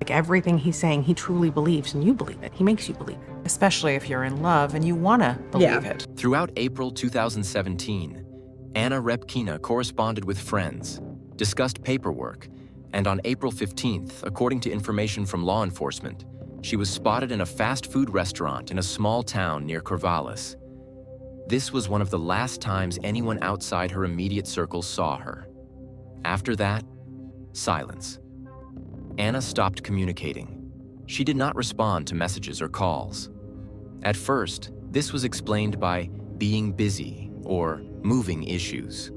Like everything he's saying, he truly believes, and you believe it. He makes you believe it. Especially if you're in love and you want to believe it. Throughout April 2017, Anna Repkina corresponded with friends, discussed paperwork, and on April 15th, according to information from law enforcement, she was spotted in a fast food restaurant in a small town near Corvallis. This was one of the last times anyone outside her immediate circle saw her. After that, silence. Anna stopped communicating. She did not respond to messages or calls. At first, this was explained by being busy or moving issues.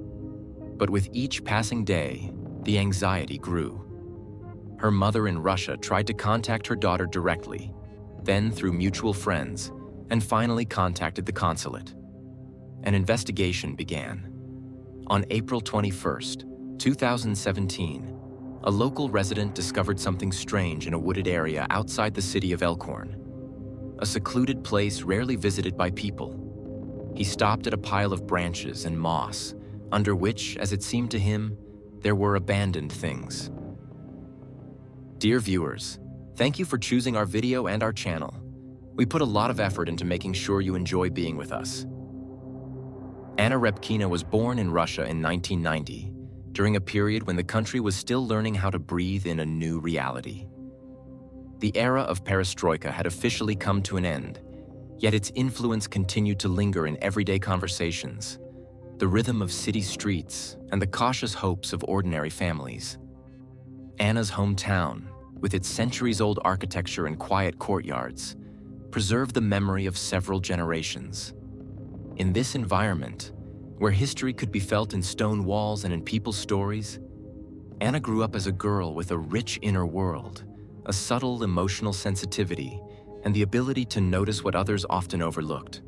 But with each passing day, the anxiety grew. Her mother in Russia tried to contact her daughter directly, then through mutual friends, and finally contacted the consulate. An investigation began. On April 21st, 2017, a local resident discovered something strange in a wooded area outside the city of Elkhorn, a secluded place rarely visited by people. He stopped at a pile of branches and moss, under which, as it seemed to him, there were abandoned things. Dear viewers, thank you for choosing our video and our channel. We put a lot of effort into making sure you enjoy being with us. Anna Repkina was born in Russia in 1990, during a period when the country was still learning how to breathe in a new reality. The era of perestroika had officially come to an end, yet its influence continued to linger in everyday conversations, the rhythm of city streets, and the cautious hopes of ordinary families. Anna's hometown, with its centuries-old architecture and quiet courtyards, preserved the memory of several generations. In this environment, where history could be felt in stone walls and in people's stories, Anna grew up as a girl with a rich inner world, a subtle emotional sensitivity, and the ability to notice what others often overlooked.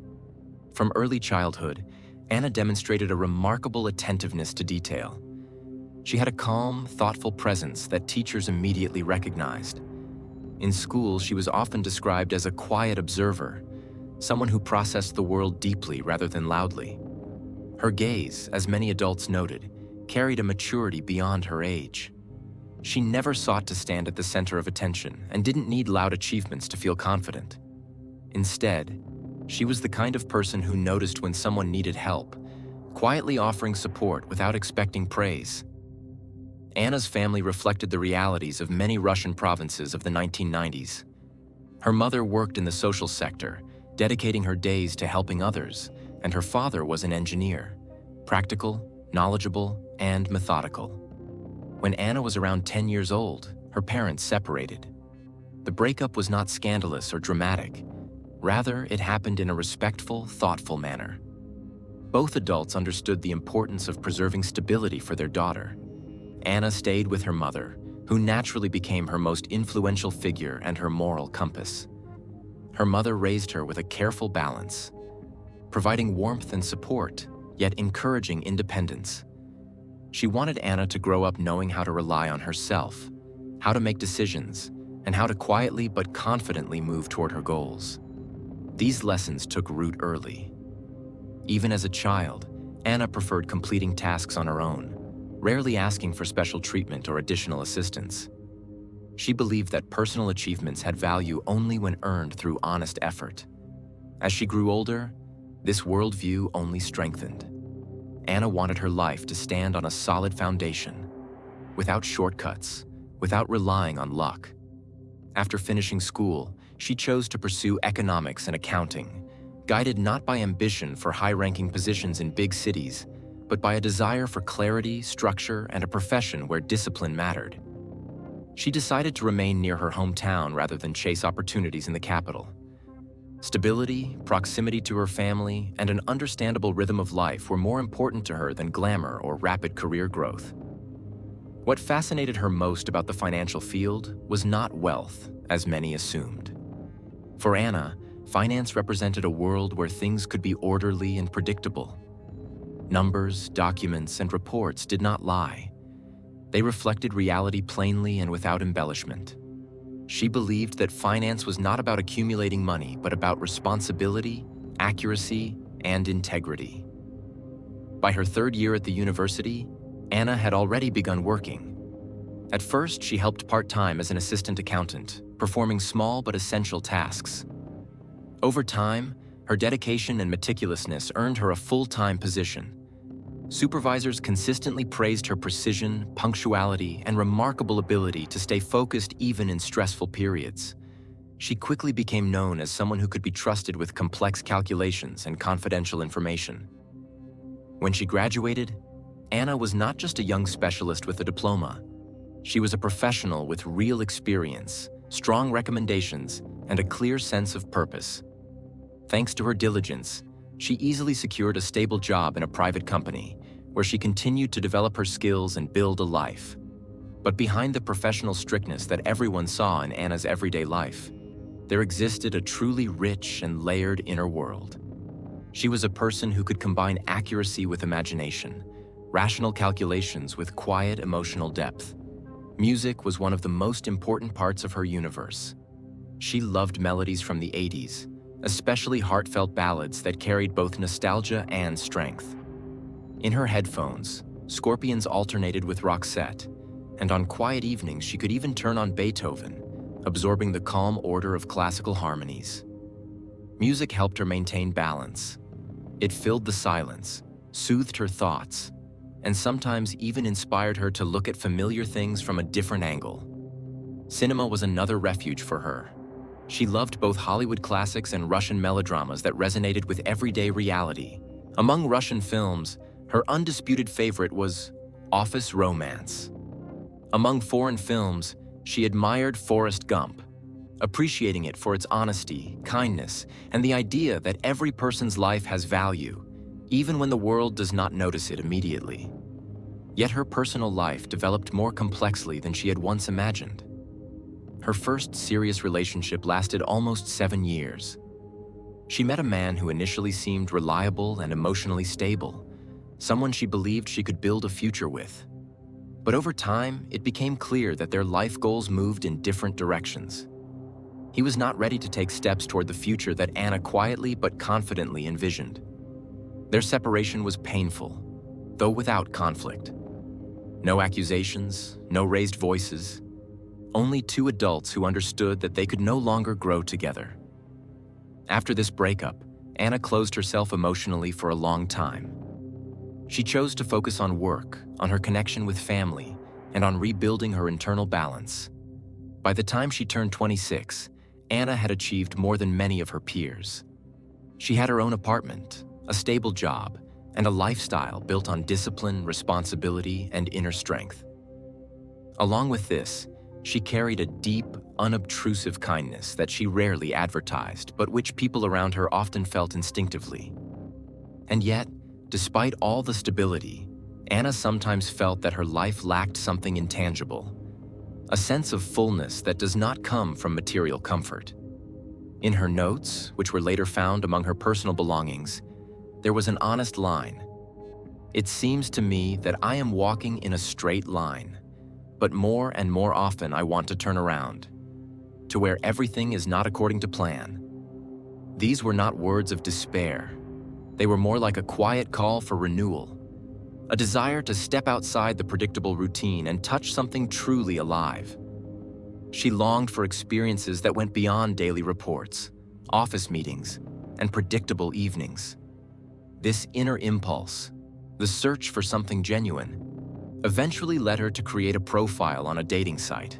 From early childhood, Anna demonstrated a remarkable attentiveness to detail. She had a calm, thoughtful presence that teachers immediately recognized. In school, she was often described as a quiet observer, someone who processed the world deeply rather than loudly. Her gaze, as many adults noted, carried a maturity beyond her age. She never sought to stand at the center of attention and didn't need loud achievements to feel confident. Instead, she was the kind of person who noticed when someone needed help, quietly offering support without expecting praise. Anna's family reflected the realities of many Russian provinces of the 1990s. Her mother worked in the social sector, dedicating her days to helping others, and her father was an engineer, practical, knowledgeable, and methodical. When Anna was around 10 years old, her parents separated. The breakup was not scandalous or dramatic. Rather, it happened in a respectful, thoughtful manner. Both adults understood the importance of preserving stability for their daughter. Anna stayed with her mother, who naturally became her most influential figure and her moral compass. Her mother raised her with a careful balance, providing warmth and support, yet encouraging independence. She wanted Anna to grow up knowing how to rely on herself, how to make decisions, and how to quietly but confidently move toward her goals. These lessons took root early. Even as a child, Anna preferred completing tasks on her own, rarely asking for special treatment or additional assistance. She believed that personal achievements had value only when earned through honest effort. As she grew older, this worldview only strengthened. Anna wanted her life to stand on a solid foundation, without shortcuts, without relying on luck. After finishing school, she chose to pursue economics and accounting, guided not by ambition for high-ranking positions in big cities, but by a desire for clarity, structure, and a profession where discipline mattered. She decided to remain near her hometown rather than chase opportunities in the capital. Stability, proximity to her family, and an understandable rhythm of life were more important to her than glamour or rapid career growth. What fascinated her most about the financial field was not wealth, as many assumed. For Anna, finance represented a world where things could be orderly and predictable. Numbers, documents, and reports did not lie. They reflected reality plainly and without embellishment. She believed that finance was not about accumulating money, but about responsibility, accuracy, and integrity. By her third year at the university, Anna had already begun working. At first, she helped part-time as an assistant accountant, performing small but essential tasks. Over time, her dedication and meticulousness earned her a full-time position. Supervisors consistently praised her precision, punctuality, and remarkable ability to stay focused even in stressful periods. She quickly became known as someone who could be trusted with complex calculations and confidential information. When she graduated, Anna was not just a young specialist with a diploma. She was a professional with real experience, strong recommendations, and a clear sense of purpose. Thanks to her diligence, she easily secured a stable job in a private company, where she continued to develop her skills and build a life. But behind the professional strictness that everyone saw in Anna's everyday life, there existed a truly rich and layered inner world. She was a person who could combine accuracy with imagination, rational calculations with quiet emotional depth. Music was one of the most important parts of her universe. She loved melodies from the 80s, especially heartfelt ballads that carried both nostalgia and strength. In her headphones, Scorpions alternated with Roxette, and on quiet evenings she could even turn on Beethoven, absorbing the calm order of classical harmonies. Music helped her maintain balance. It filled the silence, soothed her thoughts, and sometimes even inspired her to look at familiar things from a different angle. Cinema was another refuge for her. She loved both Hollywood classics and Russian melodramas that resonated with everyday reality. Among Russian films, her undisputed favorite was Office Romance. Among foreign films, she admired Forrest Gump, appreciating it for its honesty, kindness, and the idea that every person's life has value, even when the world does not notice it immediately. Yet her personal life developed more complexly than she had once imagined. Her first serious relationship lasted almost 7 years. She met a man who initially seemed reliable and emotionally stable, someone she believed she could build a future with. But over time, it became clear that their life goals moved in different directions. He was not ready to take steps toward the future that Anna quietly but confidently envisioned. Their separation was painful, though without conflict. No accusations, no raised voices, only two adults who understood that they could no longer grow together. After this breakup, Anna closed herself emotionally for a long time. She chose to focus on work, on her connection with family, and on rebuilding her internal balance. By the time she turned 26, Anna had achieved more than many of her peers. She had her own apartment, a stable job, and a lifestyle built on discipline, responsibility, and inner strength. Along with this, she carried a deep, unobtrusive kindness that she rarely advertised, but which people around her often felt instinctively. And yet, despite all the stability, Anna sometimes felt that her life lacked something intangible, a sense of fullness that does not come from material comfort. In her notes, which were later found among her personal belongings, there was an honest line. "It seems to me that I am walking in a straight line, but more and more often I want to turn around, to where everything is not according to plan." These were not words of despair. They were more like a quiet call for renewal, a desire to step outside the predictable routine and touch something truly alive. She longed for experiences that went beyond daily reports, office meetings, and predictable evenings. This inner impulse, the search for something genuine, eventually led her to create a profile on a dating site.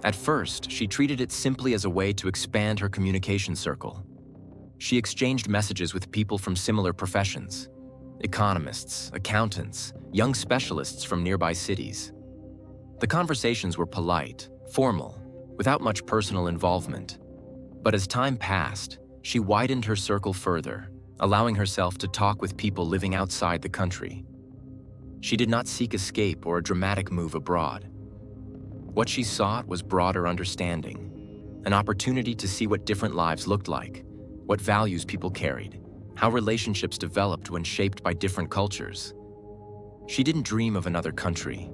At first, she treated it simply as a way to expand her communication circle. She exchanged messages with people from similar professions: economists, accountants, young specialists from nearby cities. The conversations were polite, formal, without much personal involvement. But as time passed, she widened her circle further, allowing herself to talk with people living outside the country. She did not seek escape or a dramatic move abroad. What she sought was broader understanding, an opportunity to see what different lives looked like, what values people carried, how relationships developed when shaped by different cultures. She didn't dream of another country.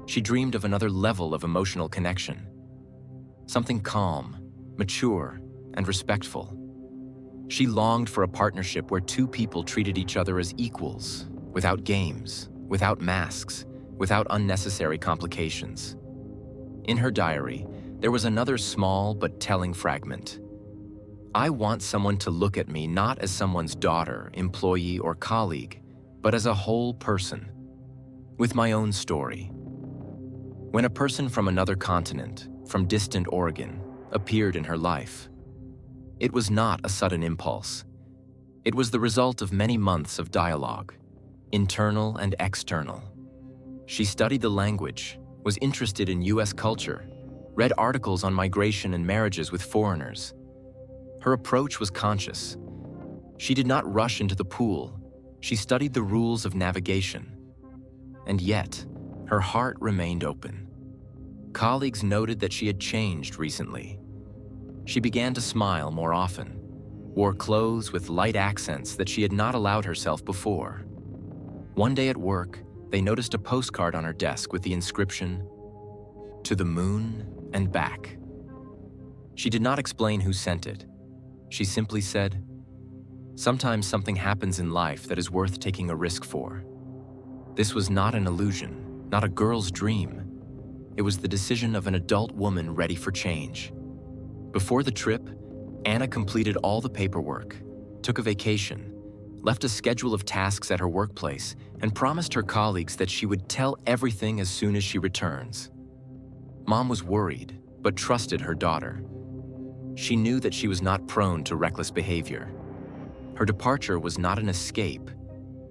She dreamed of another level of emotional connection. Something calm, mature, and respectful. She longed for a partnership where two people treated each other as equals, without games, without masks, without unnecessary complications. In her diary, there was another small but telling fragment. I want someone to look at me not as someone's daughter, employee, or colleague, but as a whole person, with my own story. When a person from another continent, from distant Oregon, appeared in her life, it was not a sudden impulse. It was the result of many months of dialogue, internal and external. She studied the language, was interested in US culture, read articles on migration and marriages with foreigners. Her approach was conscious. She did not rush into the pool. She studied the rules of navigation. And yet, her heart remained open. Colleagues noted that she had changed recently. She began to smile more often, wore clothes with light accents that she had not allowed herself before. One day at work, they noticed a postcard on her desk with the inscription, "To the moon and back." She did not explain who sent it. She simply said, "Sometimes something happens in life that is worth taking a risk for." This was not an illusion, not a girl's dream. It was the decision of an adult woman ready for change. Before the trip, Anna completed all the paperwork, took a vacation, left a schedule of tasks at her workplace, and promised her colleagues that she would tell everything as soon as she returns. Mom was worried, but trusted her daughter. She knew that she was not prone to reckless behavior. Her departure was not an escape.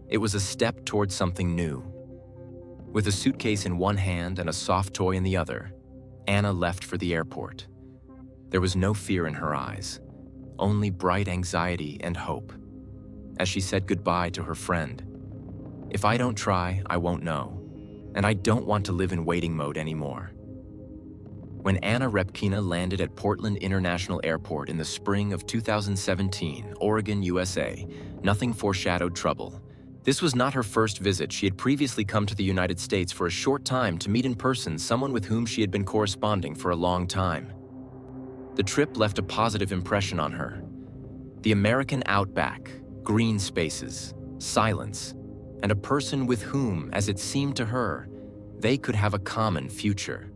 It was a step towards something new. With a suitcase in one hand and a soft toy in the other, Anna left for the airport. There was no fear in her eyes, only bright anxiety and hope. As she said goodbye to her friend, "If I don't try, I won't know, and I don't want to live in waiting mode anymore." When Anna Repkina landed at Portland International Airport in the spring of 2017, Oregon, USA, nothing foreshadowed trouble. This was not her first visit. She had previously come to the United States for a short time to meet in person someone with whom she had been corresponding for a long time. The trip left a positive impression on her. The American outback, green spaces, silence, and a person with whom, as it seemed to her, they could have a common future.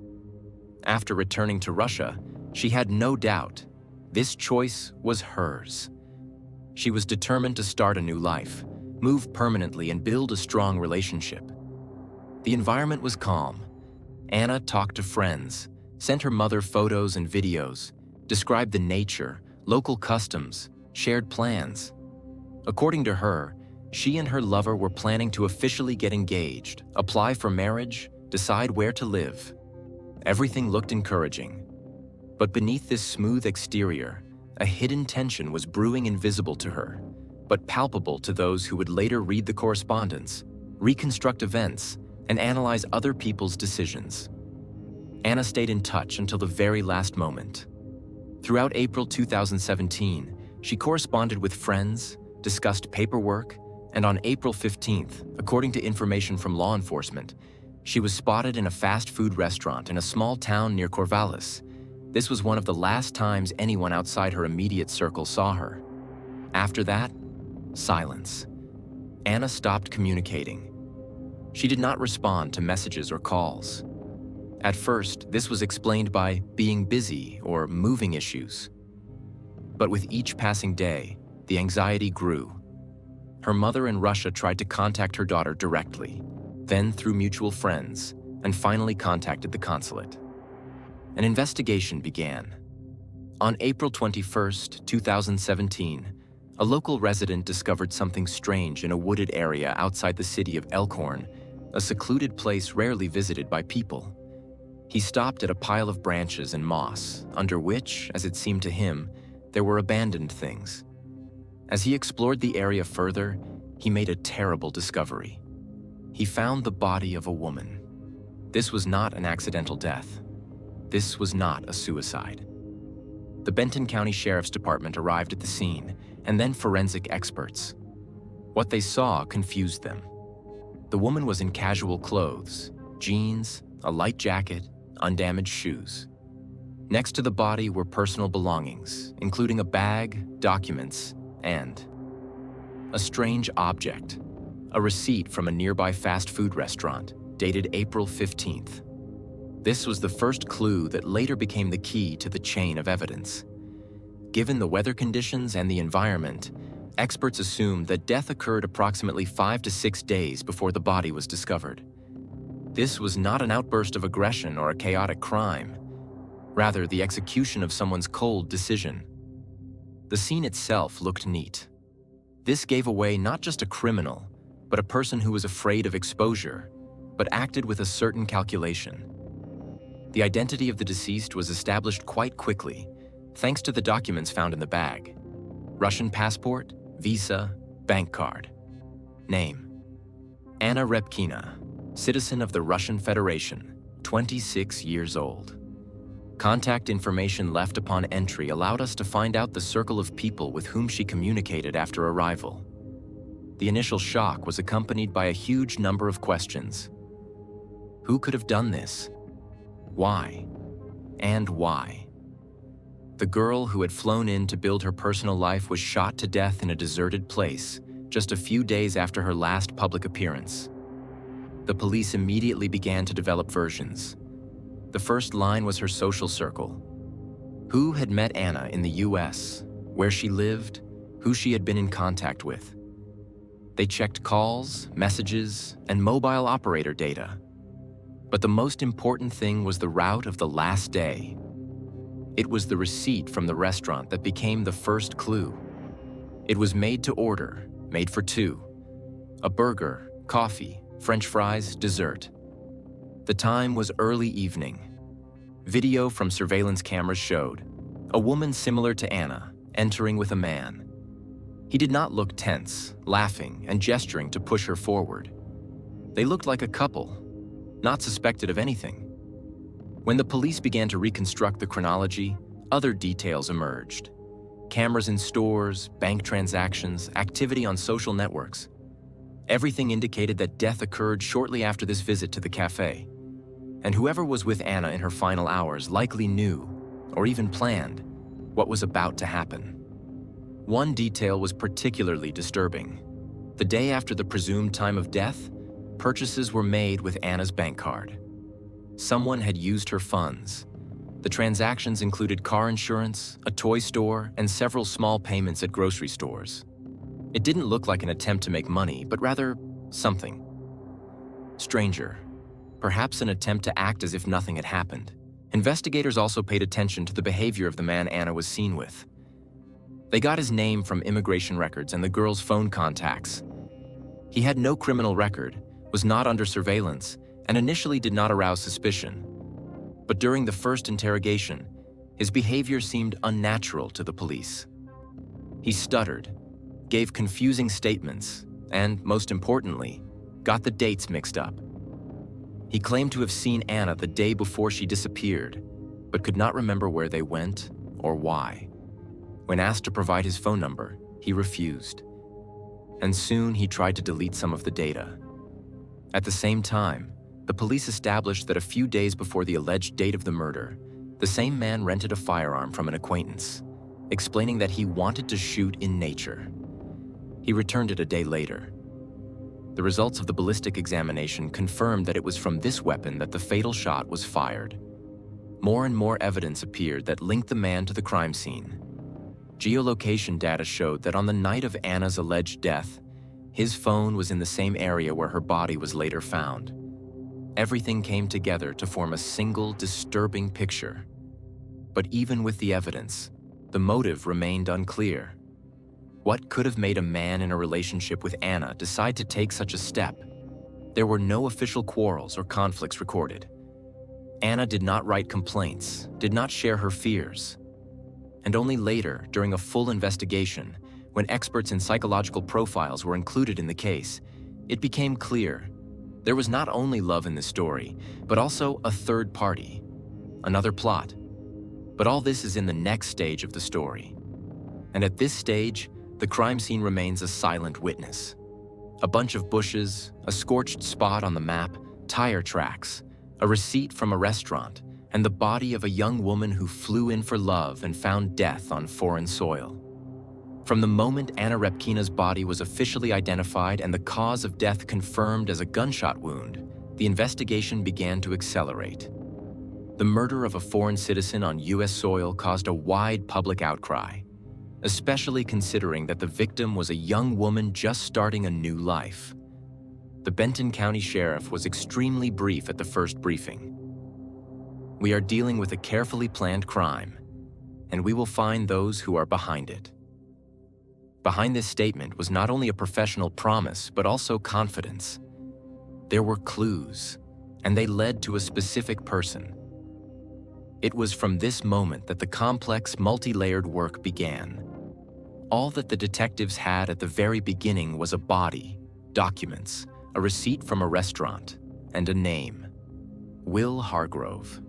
After returning to Russia, she had no doubt this choice was hers. She was determined to start a new life, move permanently, and build a strong relationship. The environment was calm. Anna talked to friends, sent her mother photos and videos, described the nature, local customs, shared plans. According to her, she and her lover were planning to officially get engaged, apply for marriage, decide where to live. Everything looked encouraging. But beneath this smooth exterior, a hidden tension was brewing, invisible to her, but palpable to those who would later read the correspondence, reconstruct events, and analyze other people's decisions. Anna stayed in touch until the very last moment. Throughout April 2017, she corresponded with friends, discussed paperwork, and on April 15th, according to information from law enforcement, she was spotted in a fast food restaurant in a small town near Corvallis. This was one of the last times anyone outside her immediate circle saw her. After that, silence. Anna stopped communicating. She did not respond to messages or calls. At first, this was explained by being busy or moving issues. But with each passing day, the anxiety grew. Her mother in Russia tried to contact her daughter directly, then through mutual friends, and finally contacted the consulate. An investigation began. On April 21st, 2017, a local resident discovered something strange in a wooded area outside the city of Elkhorn, a secluded place rarely visited by people. He stopped at a pile of branches and moss, under which, as it seemed to him, there were abandoned things. As he explored the area further, he made a terrible discovery. He found the body of a woman. This was not an accidental death. This was not a suicide. The Benton County Sheriff's Department arrived at the scene, and then forensic experts. What they saw confused them. The woman was in casual clothes, jeans, a light jacket, undamaged shoes. Next to the body were personal belongings, including a bag, documents, and a strange object, a receipt from a nearby fast food restaurant dated April 15th. This was the first clue that later became the key to the chain of evidence. Given the weather conditions and the environment, experts assumed that death occurred approximately 5 to 6 days before the body was discovered. This was not an outburst of aggression or a chaotic crime, rather the execution of someone's cold decision. The scene itself looked neat. This gave away not just a criminal, but a person who was afraid of exposure, but acted with a certain calculation. The identity of the deceased was established quite quickly, thanks to the documents found in the bag. Russian passport, visa, bank card. Name: Anna Repkina, citizen of the Russian Federation, 26 years old. Contact information left upon entry allowed us to find out the circle of people with whom she communicated after arrival. The initial shock was accompanied by a huge number of questions. Who could have done this? Why? And why? The girl who had flown in to build her personal life was shot to death in a deserted place just a few days after her last public appearance. The police immediately began to develop versions. The first line was her social circle. Who had met Anna in the US, where she lived, who she had been in contact with. They checked calls, messages, and mobile operator data. But the most important thing was the route of the last day. It was the receipt from the restaurant that became the first clue. It was made to order, made for two. A burger, coffee, French fries, dessert. The time was early evening. Video from surveillance cameras showed a woman similar to Anna entering with a man. He did not look tense, laughing and gesturing to push her forward. They looked like a couple, not suspected of anything. When the police began to reconstruct the chronology, other details emerged. Cameras in stores, bank transactions, activity on social networks. Everything indicated that death occurred shortly after this visit to the cafe. And whoever was with Anna in her final hours likely knew, or even planned, what was about to happen. One detail was particularly disturbing. The day after the presumed time of death, purchases were made with Anna's bank card. Someone had used her funds. The transactions included car insurance, a toy store, and several small payments at grocery stores. It didn't look like an attempt to make money, but rather something. Stranger. Perhaps an attempt to act as if nothing had happened. Investigators also paid attention to the behavior of the man Anna was seen with. They got his name from immigration records and the girl's phone contacts. He had no criminal record, was not under surveillance, and initially did not arouse suspicion. But during the first interrogation, his behavior seemed unnatural to the police. He stuttered, gave confusing statements, and, most importantly, got the dates mixed up. He claimed to have seen Anna the day before she disappeared, but could not remember where they went or why. When asked to provide his phone number, he refused. And soon he tried to delete some of the data. At the same time, the police established that a few days before the alleged date of the murder, the same man rented a firearm from an acquaintance, explaining that he wanted to shoot in nature. He returned it a day later. The results of the ballistic examination confirmed that it was from this weapon that the fatal shot was fired. More and more evidence appeared that linked the man to the crime scene. Geolocation data showed that on the night of Anna's alleged death, his phone was in the same area where her body was later found. Everything came together to form a single disturbing picture. But even with the evidence, the motive remained unclear. What could have made a man in a relationship with Anna decide to take such a step? There were no official quarrels or conflicts recorded. Anna did not write complaints, did not share her fears. And only later, during a full investigation, when experts in psychological profiles were included in the case, it became clear there was not only love in this story, but also a third party, another plot. But all this is in the next stage of the story. And at this stage, the crime scene remains a silent witness. A bunch of bushes, a scorched spot on the map, tire tracks, a receipt from a restaurant, and the body of a young woman who flew in for love and found death on foreign soil. From the moment Anna Repkina's body was officially identified and the cause of death confirmed as a gunshot wound, the investigation began to accelerate. The murder of a foreign citizen on U.S. soil caused a wide public outcry, especially considering that the victim was a young woman just starting a new life. The Benton County Sheriff was extremely brief at the first briefing. "We are dealing with a carefully planned crime, and we will find those who are behind it." Behind this statement was not only a professional promise, but also confidence. There were clues, and they led to a specific person. It was from this moment that the complex, multi-layered work began. All that the detectives had at the very beginning was a body, documents, a receipt from a restaurant, and a name: Will Hargrove.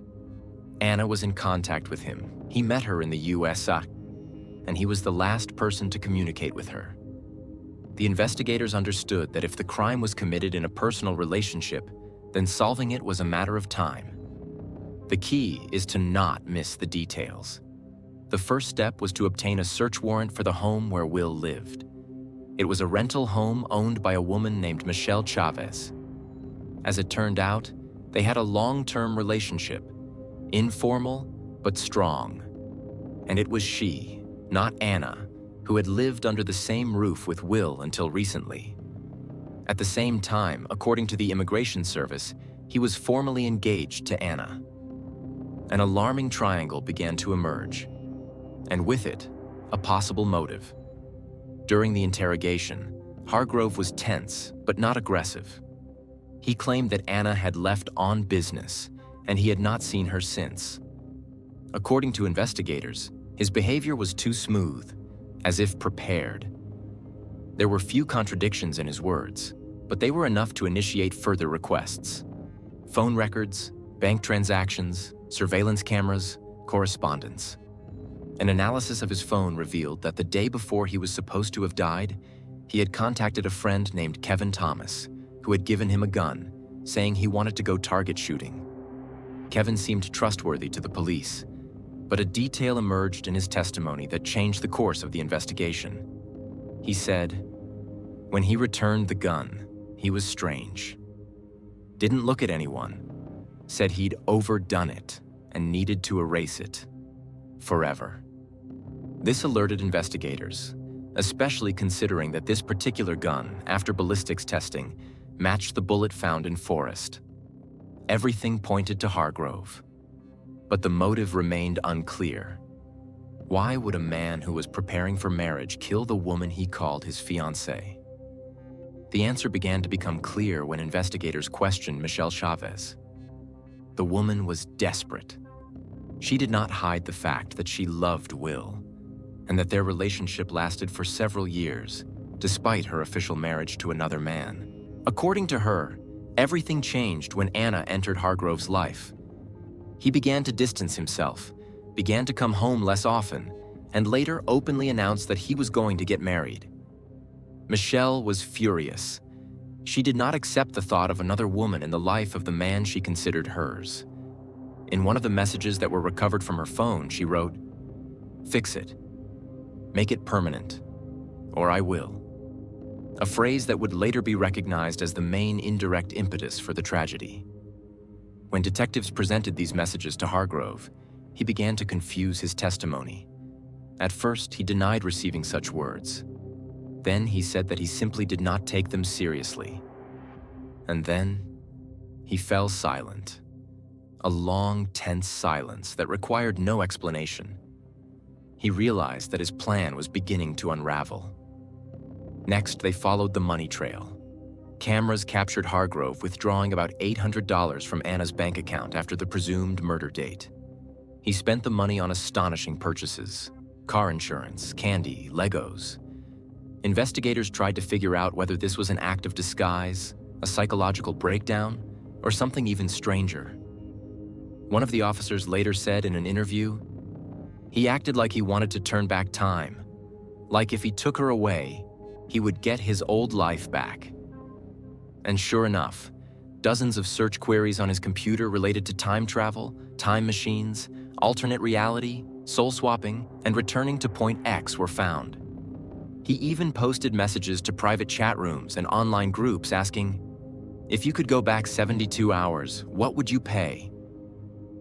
Anna was in contact with him. He met her in the USA, and he was the last person to communicate with her. The investigators understood that if the crime was committed in a personal relationship, then solving it was a matter of time. The key is to not miss the details. The first step was to obtain a search warrant for the home where Will lived. It was a rental home owned by a woman named Michelle Chavez. As it turned out, they had a long-term relationship, informal but strong. And it was she, not Anna, who had lived under the same roof with Will until recently. At the same time, according to the Immigration Service, he was formally engaged to Anna. An alarming triangle began to emerge, and with it, a possible motive. During the interrogation, Hargrove was tense but not aggressive. He claimed that Anna had left on business, and he had not seen her since. According to investigators, his behavior was too smooth, as if prepared. There were few contradictions in his words, but they were enough to initiate further requests. Phone records, bank transactions, surveillance cameras, correspondence. An analysis of his phone revealed that the day before he was supposed to have died, he had contacted a friend named Kevin Thomas, who had given him a gun, saying he wanted to go target shooting. Kevin seemed trustworthy to the police, but a detail emerged in his testimony that changed the course of the investigation. He said, when he returned the gun, he was strange. Didn't look at anyone. Said he'd overdone it and needed to erase it forever. This alerted investigators, especially considering that this particular gun, after ballistics testing, matched the bullet found in Forest. Everything pointed to Hargrove, but the motive remained unclear. Why would a man who was preparing for marriage kill the woman he called his fiancée? The answer began to become clear when investigators questioned Michelle Chavez. The woman was desperate. She did not hide the fact that she loved Will, and that their relationship lasted for several years, despite her official marriage to another man. According to her, everything changed when Anna entered Hargrove's life. He began to distance himself, began to come home less often, and later openly announced that he was going to get married. Michelle was furious. She did not accept the thought of another woman in the life of the man she considered hers. In one of the messages that were recovered from her phone, she wrote, "Fix it. Make it permanent, or I will." A phrase that would later be recognized as the main indirect impetus for the tragedy. When detectives presented these messages to Hargrove, he began to confuse his testimony. At first, he denied receiving such words. Then he said that he simply did not take them seriously. And then, he fell silent. A long, tense silence that required no explanation. He realized that his plan was beginning to unravel. Next, they followed the money trail. Cameras captured Hargrove withdrawing about $800 from Anna's bank account after the presumed murder date. He spent the money on astonishing purchases: car insurance, candy, Legos. Investigators tried to figure out whether this was an act of disguise, a psychological breakdown, or something even stranger. One of the officers later said in an interview, "He acted like he wanted to turn back time, like if he took her away, he would get his old life back." And sure enough, dozens of search queries on his computer related to time travel, time machines, alternate reality, soul swapping, and returning to Point X were found. He even posted messages to private chat rooms and online groups asking, "If you could go back 72 hours, what would you pay?"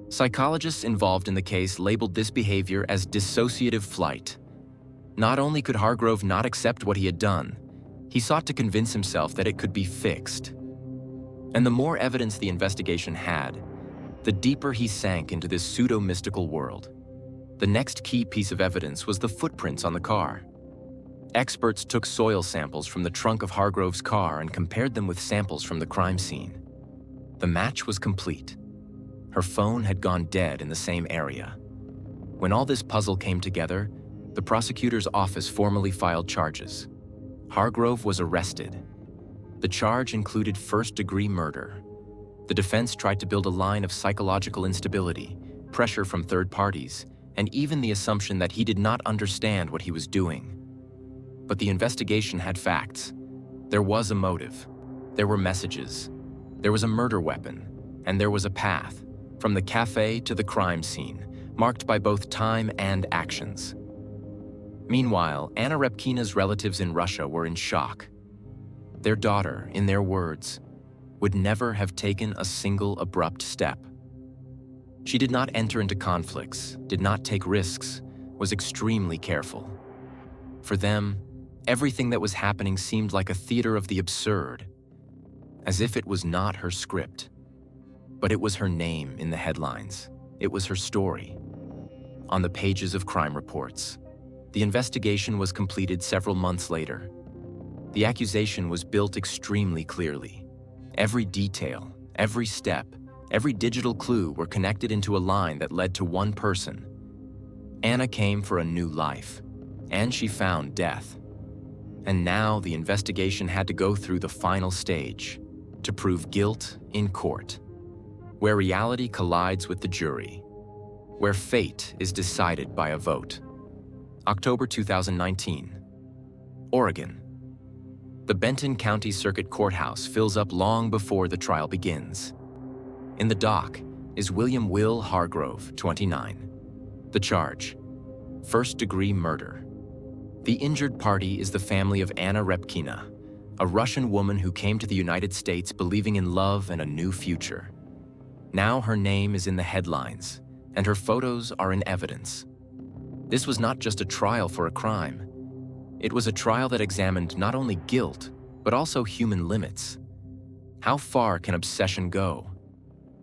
Psychologists involved in the case labeled this behavior as dissociative flight. Not only could Hargrove not accept what he had done, he sought to convince himself that it could be fixed. And the more evidence the investigation had, the deeper he sank into this pseudo-mystical world. The next key piece of evidence was the footprints on the car. Experts took soil samples from the trunk of Hargrove's car and compared them with samples from the crime scene. The match was complete. Her phone had gone dead in the same area. When all this puzzle came together, the prosecutor's office formally filed charges. Hargrove was arrested. The charge included first-degree murder. The defense tried to build a line of psychological instability, pressure from third parties, and even the assumption that he did not understand what he was doing. But the investigation had facts. There was a motive. There were messages. There was a murder weapon. And there was a path, from the cafe to the crime scene, marked by both time and actions. Meanwhile, Anna Repkina's relatives in Russia were in shock. Their daughter, in their words, would never have taken a single abrupt step. She did not enter into conflicts, did not take risks, was extremely careful. For them, everything that was happening seemed like a theater of the absurd, as if it was not her script. But it was her name in the headlines. It was her story. On the pages of crime reports. The investigation was completed several months later. The accusation was built extremely clearly. Every detail, every step, every digital clue were connected into a line that led to one person. Anna came for a new life, and she found death. And now the investigation had to go through the final stage, to prove guilt in court, where reality collides with the jury, where fate is decided by a vote. October 2019, Oregon. The Benton County Circuit Courthouse fills up long before the trial begins. In the dock is William Will Hargrove, 29. The charge: first-degree murder. The injured party is the family of Anna Repkina, a Russian woman who came to the United States believing in love and a new future. Now her name is in the headlines, and her photos are in evidence. This was not just a trial for a crime. It was a trial that examined not only guilt, but also human limits. How far can obsession go?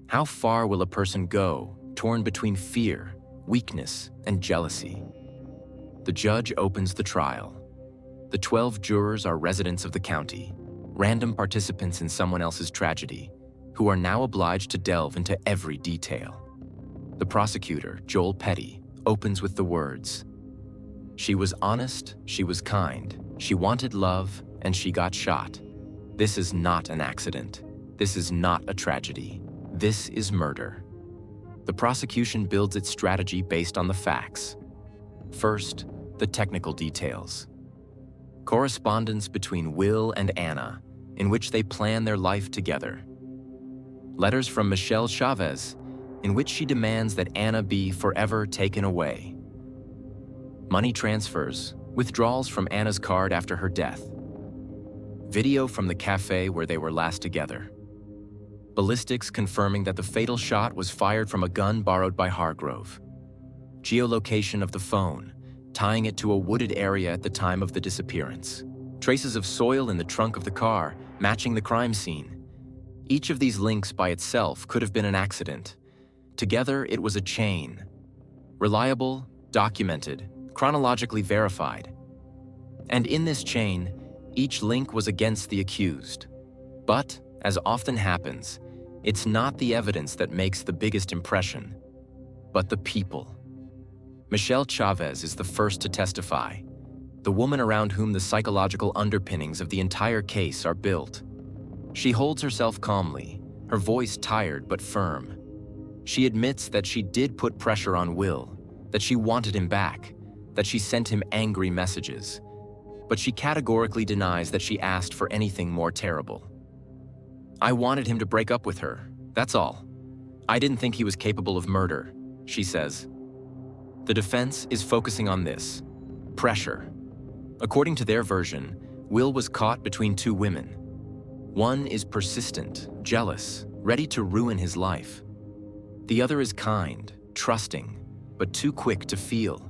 How far will a person go, torn between fear, weakness, and jealousy? The judge opens the trial. The 12 jurors are residents of the county, random participants in someone else's tragedy, who are now obliged to delve into every detail. The prosecutor, Joel Petty, opens with the words, "She was honest, she was kind, she wanted love, and she got shot. This is not an accident. This is not a tragedy. This is murder." The prosecution builds its strategy based on the facts. First, the technical details. Correspondence between Will and Anna, in which they plan their life together. Letters from Michelle Chavez, in which she demands that Anna be forever taken away. Money transfers, withdrawals from Anna's card after her death. Video from the cafe where they were last together. Ballistics confirming that the fatal shot was fired from a gun borrowed by Hargrove. Geolocation of the phone, tying it to a wooded area at the time of the disappearance. Traces of soil in the trunk of the car, matching the crime scene. Each of these links by itself could have been an accident. Together, it was a chain. Reliable, documented, chronologically verified. And in this chain, each link was against the accused. But, as often happens, it's not the evidence that makes the biggest impression, but the people. Michelle Chavez is the first to testify, the woman around whom the psychological underpinnings of the entire case are built. She holds herself calmly, her voice tired but firm. She admits that she did put pressure on Will, that she wanted him back, that she sent him angry messages. But she categorically denies that she asked for anything more terrible. "I wanted him to break up with her, that's all. I didn't think he was capable of murder," she says. The defense is focusing on this: pressure. According to their version, Will was caught between two women. One is persistent, jealous, ready to ruin his life. The other is kind, trusting, but too quick to feel.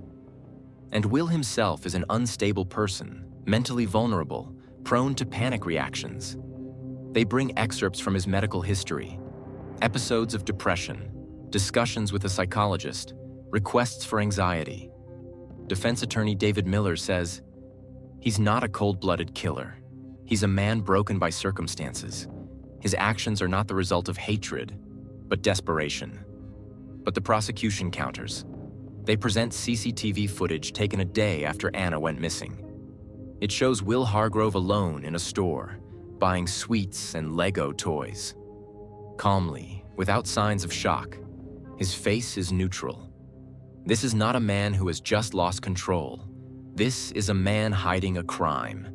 And Will himself is an unstable person, mentally vulnerable, prone to panic reactions. They bring excerpts from his medical history, episodes of depression, discussions with a psychologist, requests for anxiety. Defense attorney David Miller says, "He's not a cold-blooded killer. He's a man broken by circumstances. His actions are not the result of hatred, but desperation." But the prosecution counters. They present CCTV footage taken a day after Anna went missing. It shows Will Hargrove alone in a store, buying sweets and Lego toys. Calmly, without signs of shock, his face is neutral. This is not a man who has just lost control. This is a man hiding a crime.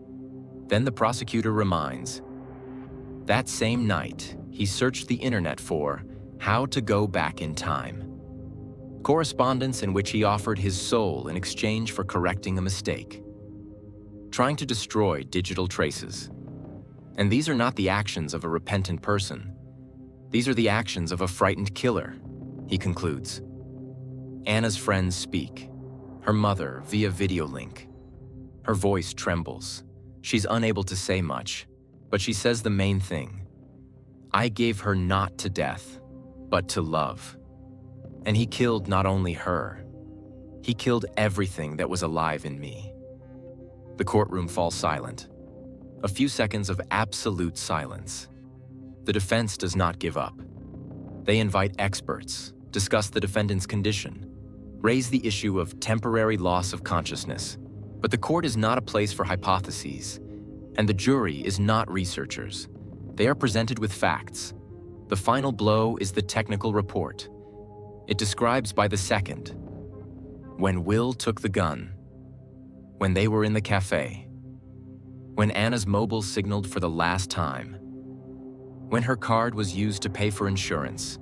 Then the prosecutor reminds, that same night, he searched the internet for how to go back in time. Correspondence in which he offered his soul in exchange for correcting a mistake. Trying to destroy digital traces. And these are not the actions of a repentant person. These are the actions of a frightened killer, he concludes. Anna's friends speak, her mother via video link. Her voice trembles. She's unable to say much, but she says the main thing. I gave her not to death, but to love. And he killed not only her, he killed everything that was alive in me. The courtroom falls silent. A few seconds of absolute silence. The defense does not give up. They invite experts, discuss the defendant's condition, raise the issue of temporary loss of consciousness. But the court is not a place for hypotheses, and the jury is not researchers. They are presented with facts. The final blow is the technical report. It describes by the second. When Will took the gun. When they were in the cafe. When Anna's mobile signaled for the last time. When her card was used to pay for insurance.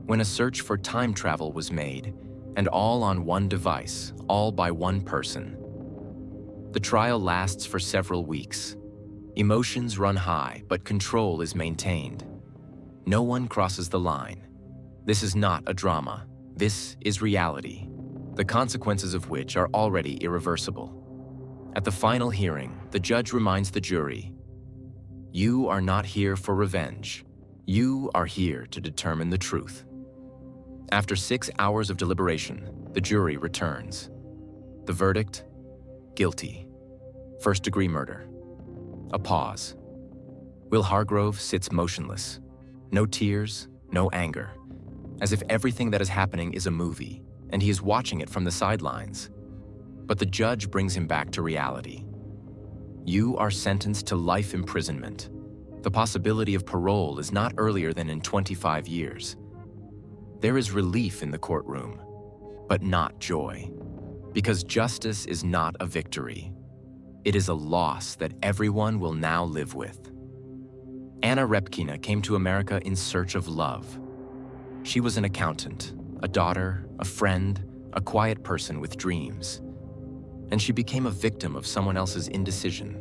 When a search for time travel was made, and all on one device, all by one person. The trial lasts for several weeks. Emotions run high, but control is maintained. No one crosses the line. This is not a drama. This is reality, the consequences of which are already irreversible. At the final hearing, the judge reminds the jury, you are not here for revenge. You are here to determine the truth. After 6 hours of deliberation, the jury returns. The verdict? Guilty. First-degree murder. A pause. Will Hargrove sits motionless. No tears, no anger. As if everything that is happening is a movie, and he is watching it from the sidelines. But the judge brings him back to reality. You are sentenced to life imprisonment. The possibility of parole is not earlier than in 25 years. There is relief in the courtroom, but not joy. Because justice is not a victory. It is a loss that everyone will now live with. Anna Repkina came to America in search of love. She was an accountant, a daughter, a friend, a quiet person with dreams. And she became a victim of someone else's indecision,